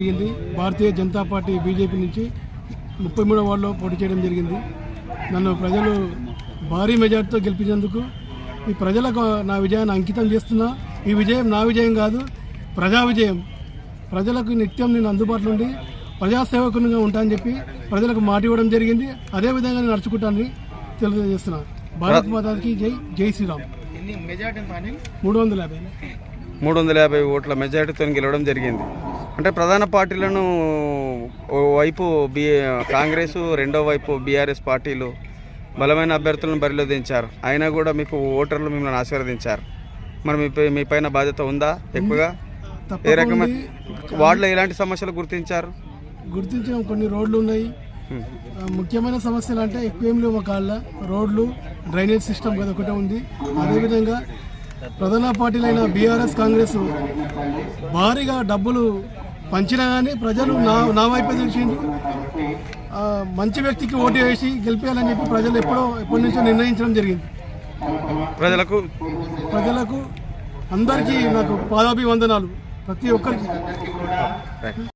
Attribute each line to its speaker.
Speaker 1: జరిగింది. Bharatiya Janata party BJP నుంచి 33వ వార్డులో పోటీ చేయడం జరిగింది. నన్ను ప్రజలు భారీ మెజార్టీతో గెలిపించేందుకు ఈ ప్రజలకు నా విజయాన్ని అంకితం చేస్తున్నా. ఈ విజయం నా విజయం కాదు, ప్రజా విజయం. ప్రజలకు నిత్యం నేను అందుబాటులో ఉండి ప్రజాసేవకునిగా ఉంటానని చెప్పి ప్రజలకు మాట ఇవ్వడం జరిగింది. అదేవిధంగా నేను నడుచుకుంటానని తెలియజేస్తున్నా. భారత్ మాతాకి జై, జై శ్రీరామ్.
Speaker 2: 350 ఓట్ల మెజారిటీతో గెలవడం జరిగింది. అంటే ప్రధాన పార్టీలను ఓవైపు కాంగ్రెస్, రెండో వైపు బీఆర్ఎస్ పార్టీలు బలమైన అభ్యర్థులను బరిలో దించారు. అయినా కూడా మీకు ఓటర్లు మిమ్మల్ని ఆశీర్వదించారు. మరి మీ పైన బాధ్యత ఉందా ఎక్కువగా? ఏ రకమైన వార్డులో ఎలాంటి సమస్యలు గుర్తించారు?
Speaker 1: గుర్తించిన కొన్ని రోడ్లు ఉన్నాయి. ముఖ్యమైన సమస్యలు అంటే ఎక్కువేం లేవు. కాళ్ళ రోడ్లు, డ్రైనేజ్ సిస్టమ్ కదా ఒకటే ఉంది. అదేవిధంగా ప్రధాన పార్టీలైన బీఆర్ఎస్, కాంగ్రెస్ భారీగా డబ్బులు పంచినా కానీ ప్రజలు నా వైపే తెలిసిండు. మంచి వ్యక్తికి ఓటు వేసి గెలిపేయాలని చెప్పి ప్రజలు ఎప్పటి నుంచో నిర్ణయించడం జరిగింది. ప్రజలకు అందరికీ నాకు పాదాభివందనాలు ప్రతి ఒక్కరికి.